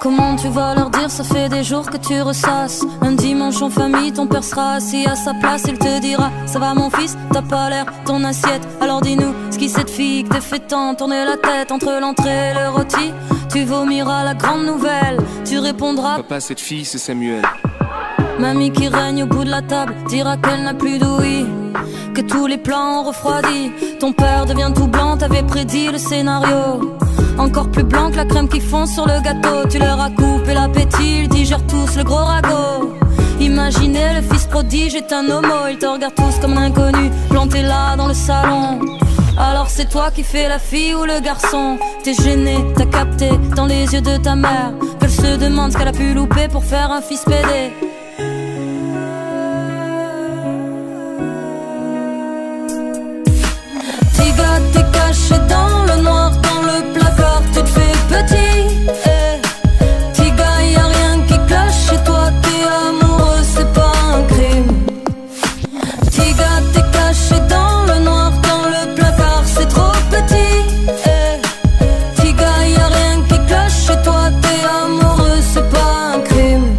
Comment tu vas leur dire, ça fait des jours que tu ressasses. Un dimanche en famille, ton père sera assis à sa place. Il te dira, ça va mon fils, t'as pas l'air ton assiette. Alors dis-nous, ce qui cette fille que t'es fait tant tourner la tête entre l'entrée et le rôti. Tu vomiras la grande nouvelle, tu répondras, papa, cette fille c'est Samuel. Mamie qui règne au bout de la table dira qu'elle n'a plus d'ouïe, que tous les plans ont refroidi. Ton père devient tout blanc, t'avais prédit le scénario. Encore plus blanc que la crème qui fond sur le gâteau. Tu leur as coupé l'appétit, ils digèrent tous le gros ragot. Imaginez le fils prodige est un homo. Ils te regardent tous comme un inconnu, planté là dans le salon. Alors c'est toi qui fais la fille ou le garçon. T'es gêné, t'as capté dans les yeux de ta mère qu'elle se demande ce qu'elle a pu louper pour faire un fils pédé. Tiga, t'es caché dans le noir, dans le placard, tu te fais petit. Tiga, y'a rien qui cloche chez toi, t'es amoureux, c'est pas un crime. Tiga, t'es caché dans le noir, dans le placard, c'est trop petit. Tiga, y'a rien qui cloche chez toi, t'es amoureux, c'est pas un crime.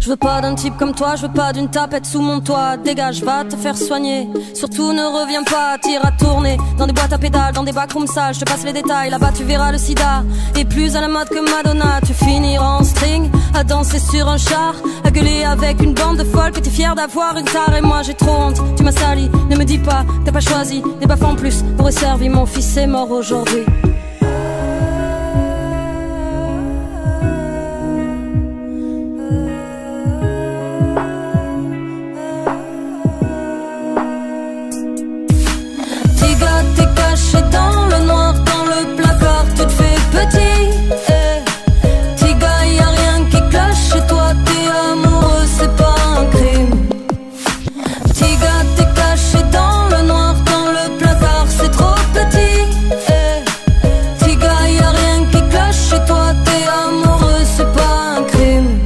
Je veux pas d'un type comme toi, je veux pas d'une tapette sous mon toit. Dégage, va te faire soigner. Surtout ne reviens pas, tire à tourner dans des boîtes à pédales, dans des backrooms sales. Je te passe les détails, là-bas tu verras le sida. Et plus à la mode que Madonna, tu finiras en string, à danser sur un char, à gueuler avec une bande de folles que t'es fier d'avoir une tare. Et moi j'ai trop honte, tu m'as sali, ne me dis pas, t'as pas choisi. Des baffes en plus, aurait servi, mon fils est mort aujourd'hui. T'es caché dans le noir, dans le placard, tu te fais petit. Tiga, y'a rien qui cloche chez toi, t'es amoureux, c'est pas un crime. Tiga, t'es caché dans le noir, dans le placard, c'est trop petit. Tiga, y'a rien qui cloche chez toi, t'es amoureux, c'est pas un crime.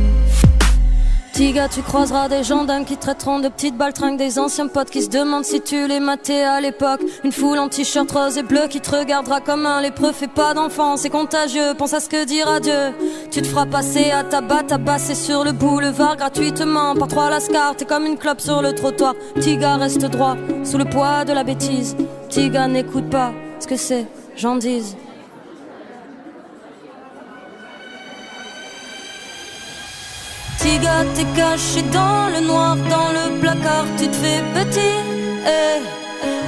Tiga, tu croiseras des gendarmes qui traiteront de petites baltringues, des anciens potes qui se demandent si tu les matais à l'époque. Une foule en t-shirt rose et bleu qui te regardera comme un lépreux. Fais pas d'enfant, c'est contagieux, pense à ce que dira Dieu. Tu te feras passer à tabac, tabasser sur le boulevard gratuitement par 3 lascars. T'es comme une clope sur le trottoir. Tiga, reste droit, sous le poids de la bêtise. Tiga, n'écoute pas ce que ces gens disent. Tiga, t'es caché dans le noir, dans le placard, tu te fais petit.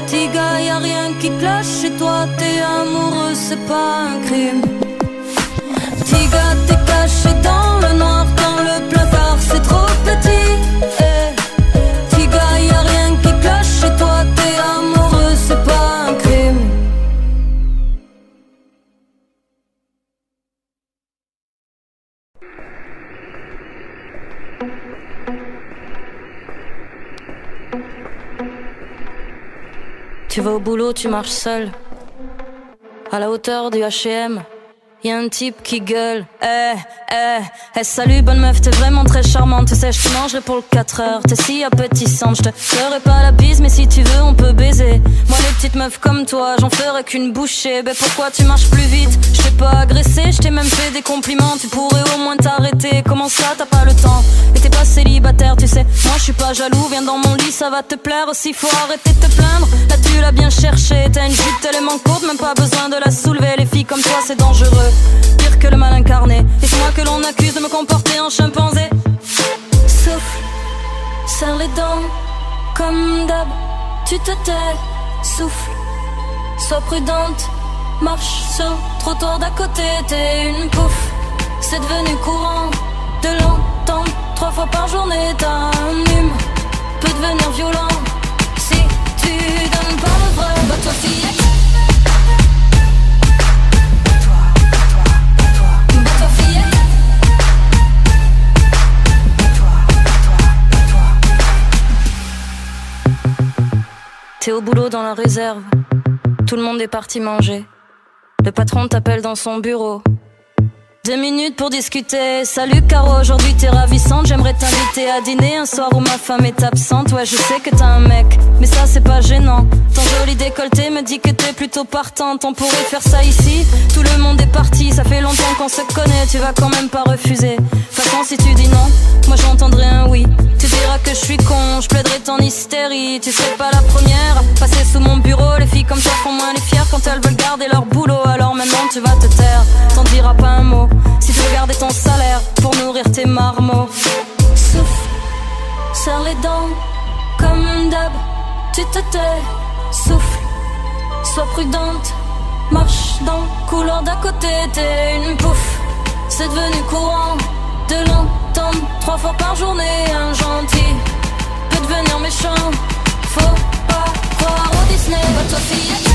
Tiga, y'a rien qui cloche chez toi, t'es amoureux, c'est pas un crime. Tiga, t'es caché dans le noir, dans le placard, c'est trop petit. Tiga, y'a rien qui cloche chez toi, t'es amoureux, c'est pas un crime. Tu vas au boulot, tu marches seul, à la hauteur du H&M. Y'a un type qui gueule, salut bonne meuf, t'es vraiment très charmante. Tu sais, je te mangerai pour le 4 heures, t'es si appétissante. Je te ferai pas la bise, mais si tu veux on peut baiser. Moi les petites meufs comme toi, j'en ferai qu'une bouchée. Ben pourquoi tu marches plus vite? Je t'ai pas agressé, je t'ai même fait des compliments. Tu pourrais au moins t'arrêter, comment ça t'as pas le temps? Et t'es pas célibataire, tu sais, moi je suis pas jaloux. Viens dans mon lit, ça va te plaire aussi, faut arrêter de te plaindre. Là tu l'as bien cherché, t'as une jupe tellement courte, même pas besoin de la soulever. Les filles comme toi c'est dangereux, pire que le mal incarné. Et c'est moi que l'on accuse de me comporter en chimpanzé. Souffle, serre les dents, comme d'hab, tu te tais. Souffle, sois prudente, marche sur le trottoir d'à côté. T'es une pouffe, c'est devenu courant de l'entendre 3 fois par journée. T'as un hume, peut devenir violent si tu donnes pas le vrai. Bats-toi fillette. T'es au boulot dans la réserve, tout le monde est parti manger. Le patron t'appelle dans son bureau. 2 minutes pour discuter. Salut Caro, aujourd'hui t'es ravissante. J'aimerais t'inviter à dîner un soir où ma femme est absente. Ouais, je sais que t'as un mec, mais ça c'est pas gênant. Ton joli décolleté me dit que t'es plutôt partante. On pourrait faire ça ici, tout le monde est parti. Ça fait longtemps qu'on se connaît, tu vas quand même pas refuser. De toute façon si tu dis non, moi j'entendrai un oui. Tu diras que je suis con, je plaiderai ton hystérie. Tu serais pas la première à passer sous mon bureau. Les filles comme toi font moins les fières quand elles veulent garder leur boulot. Alors maintenant tu vas te taire, t'en diras pas un mot. Si tu veux garder ton salaire pour nourrir tes marmots. Souffle, serre les dents, comme d'hab, tu te tais. Souffle, sois prudente, marche dans le couloir d'à côté. T'es une pouffe, c'est devenu courant de l'entendre 3 fois par journée. Un gentil peut devenir méchant, faut pas croire au Disney. Va-toi fillette.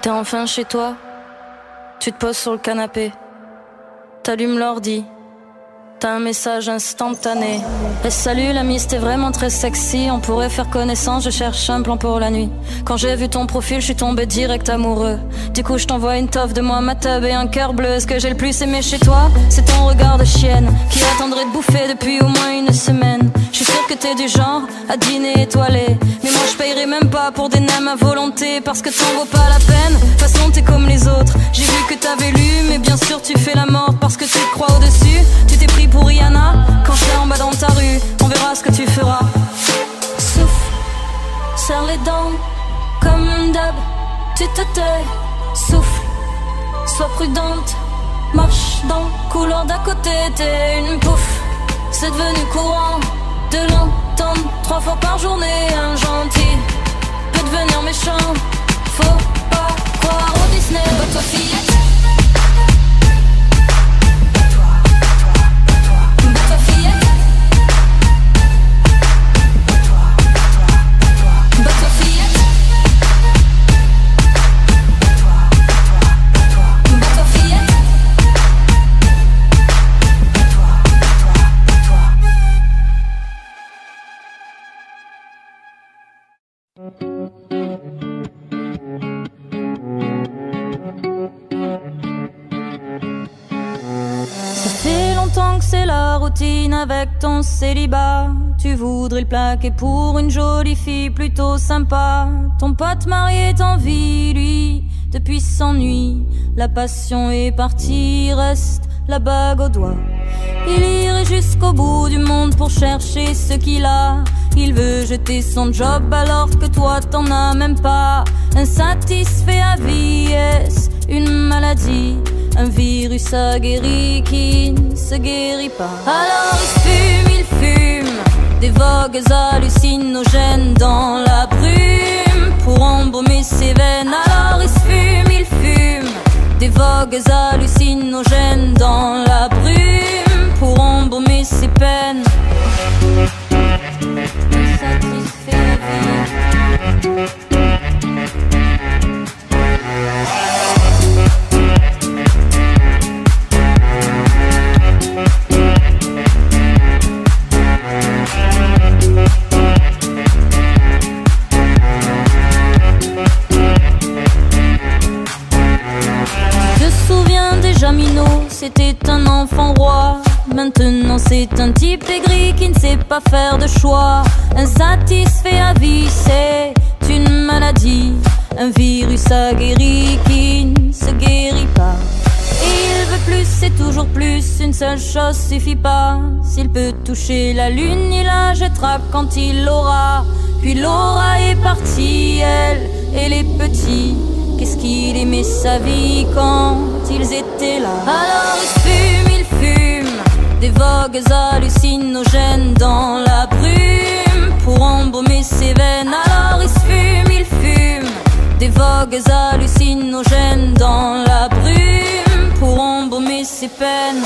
T'es enfin chez toi, tu te poses sur le canapé, t'allumes l'ordi, t'as un message instantané. Salut l'ami, c'était vraiment très sexy, on pourrait faire connaissance, je cherche un plan pour la nuit. Quand j'ai vu ton profil, je suis tombé direct amoureux. Du coup je t'envoie une toffe de moi, ma tub et un cœur bleu. Ce que j'ai le plus aimé chez toi, c'est ton regard de chienne qui attendrait de bouffer depuis au moins une semaine. Je suis sûre que t'es du genre à dîner étoilé, mais moi je payerai même pas pour des nems à volonté, parce que t'en vaut pas la peine. De toute façon t'es comme les autres, j'ai vu que t'avais lu, mais bien sûr tu fais la morte parce que tu te crois au-dessus. Tu t'es pris pour Rihanna, quand je serai en bas dans ta rue, on verra ce que tu feras. Souffle, serre les dents, comme d'hab, tu te tais. Souffle, sois prudente, marche dans le couloir d'à côté. T'es une pouffe, c'est devenu courant de l'entendre 3 fois par journée. Un gentil peut devenir méchant, faut pas croire au Disney. Va-toi fillette. Ça fait longtemps que c'est la routine avec ton célibat. Tu voudrais le plaquer pour une jolie fille plutôt sympa. Ton pote marié t'envie, lui, depuis s'ennuie. La passion est partie, reste la bague au doigt. Il irait jusqu'au bout du monde pour chercher ce qu'il a. Il veut jeter son job alors que toi t'en as même pas. Insatisfait à vie, est-ce une maladie? Un virus aguerri qui ne se guérit pas. Alors il fume des vogues hallucinogènes dans la brume pour embaumer ses veines. Alors il fume des vogues hallucinogènes dans la brume pour embaumer ses peines. Satisfait la vie. C'était un enfant roi, maintenant c'est un type aigri qui ne sait pas faire de choix. Insatisfait à vie, c'est une maladie, un virus aguerri qui ne se guérit pas. Et il veut plus, c'est toujours plus, une seule chose suffit pas. S'il peut toucher la lune, il la jettera quand il l'aura. Puis Laura est partie, elle et les petits. Qu'est-ce qu'il aimait sa vie quand ils étaient là. Alors il fume des vogues hallucinogènes dans la brume pour embaumer ses veines. Alors il fume des vogues hallucinogènes dans la brume pour embaumer ses peines.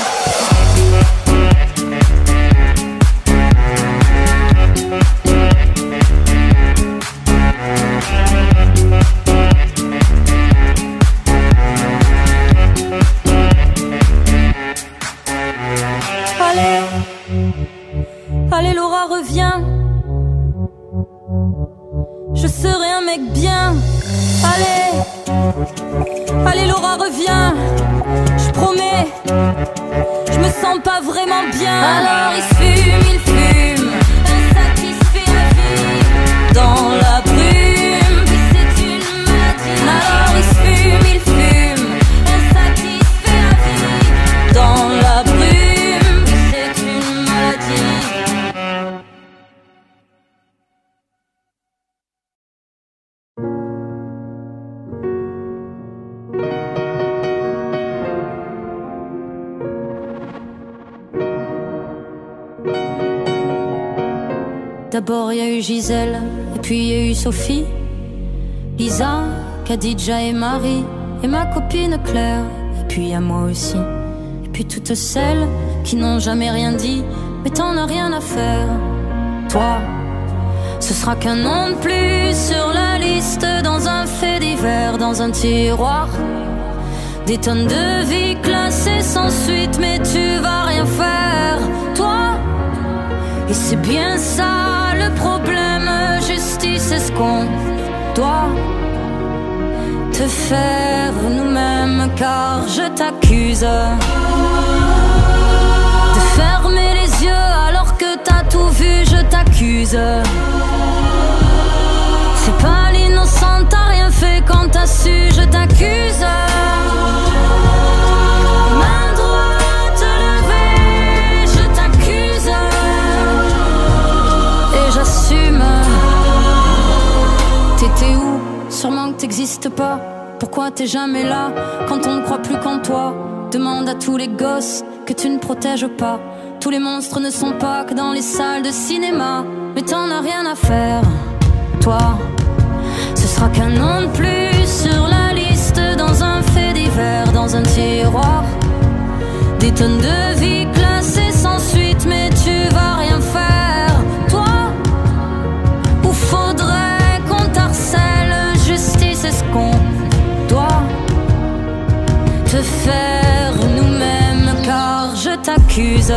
serai un mec bien. Allez Laura reviens. Je promets, je me sens pas vraiment bien. Alors il fume, insatisfait la vie dans la brume, puis c'est une maladie. Alors il fume, insatisfait la vie dans la brume, puis c'est une maladie. D'abord y a eu Gisèle, et puis y a eu Sophie, Lisa, Khadija et Marie, et ma copine Claire, et puis y a moi aussi. Et puis toutes celles qui n'ont jamais rien dit, mais t'en as rien à faire. Toi, ce sera qu'un nom de plus sur la liste, dans un fait divers, dans un tiroir. Des tonnes de vies classées sans suite, mais tu vas rien faire, toi. Et c'est bien ça le problème, justice, est-ce qu'on doit te faire nous-mêmes? Car je t'accuse de fermer les yeux alors que t'as tout vu, je t'accuse. C'est pas l'innocent, t'as rien fait quand t'as su, je t'accuse. Main droite levée, je t'accuse. Et j'assume. T'étais où? Sûrement que t'existes pas. Pourquoi t'es jamais là quand on ne croit plus qu'en toi? Demande à tous les gosses que tu ne protèges pas. Tous les monstres ne sont pas que dans les salles de cinéma. Mais t'en as rien à faire, toi. Ce sera qu'un nom de plus sur la liste, dans un fait divers, dans un tiroir. Des tonnes de vies classées sans suite, mais tu vas rien faire, toi. Ou faudrait qu'on t'harcèle, justice, est-ce qu'on doit te faire nous-mêmes? Car je t'accuse de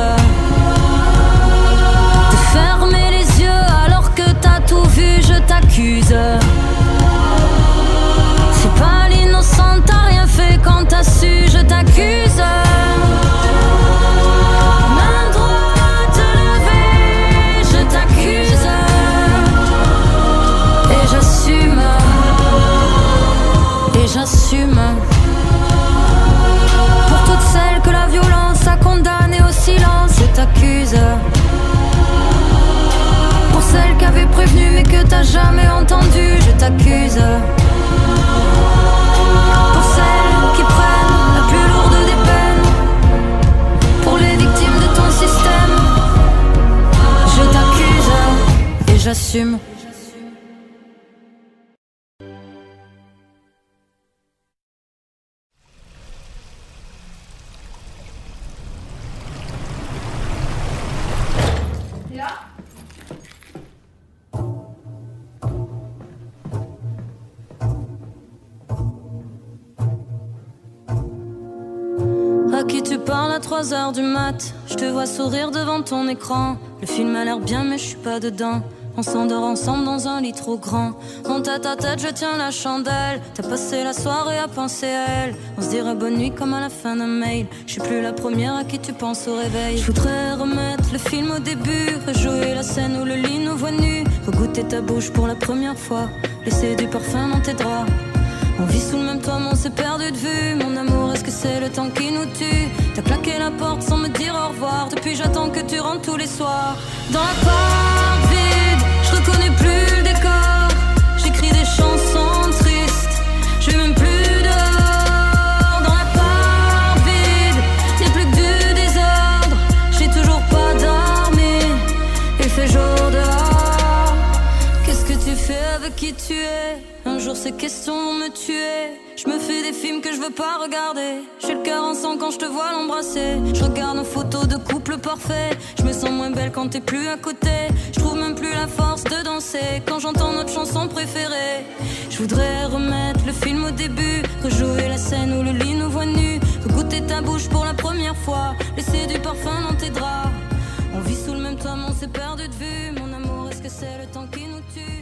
fermer les yeux alors que t'as tout vu, je t'accuse. C'est pas l'innocent, t'as rien fait quand t'as su, je t'accuse. Main droite levée, je t'accuse. Et j'assume, et j'assume. Pour toutes celles que la violence a condamnées au silence, je t'accuse. Pour celles qui avaient prévenu mais que t'as jamais entendu, je t'accuse. Pour celles qui prennent la plus lourde des peines, pour les victimes de ton système, je t'accuse et j'assume. À qui tu parles à 3h du mat? Je te vois sourire devant ton écran. Le film a l'air bien mais je suis pas dedans. On s'endort ensemble dans un lit trop grand. En tête à tête je tiens la chandelle. T'as passé la soirée à penser à elle. On se dirait bonne nuit comme à la fin d'un mail. Je suis plus la première à qui tu penses au réveil. Je voudrais remettre le film au début, rejouer la scène où le lit nous voit nus, regoûter ta bouche pour la première fois, laisser du parfum dans tes draps. On vit sous le même toit mais on s'est perdu de vue. Mon amour, est-ce que c'est le temps qui nous tue? T'as claqué la porte sans me dire au revoir. Depuis j'attends que tu rentres tous les soirs. Dans l'appart vide, je reconnais plus le décor. J'écris des chansons tristes, je vais même plus dehors. Dans l'appart vide, y'a plus que du désordre. J'ai toujours pas dormi, il fait jour dehors. Qu'est-ce que tu fais avec qui tu es? Un jour ces questions vont me tuer. Je me fais des films que je veux pas regarder. J'ai le cœur en sang quand je te vois l'embrasser. Je regarde nos photos de couple parfait. Je me sens moins belle quand t'es plus à côté. Je trouve même plus la force de danser quand j'entends notre chanson préférée. Je voudrais remettre le film au début, rejouer la scène où le lit nous voit nus, regoûter ta bouche pour la première fois, laisser du parfum dans tes draps. On vit sous le même toit mais on s'est perdu de vue. Mon amour, est-ce que c'est le temps qui nous tue?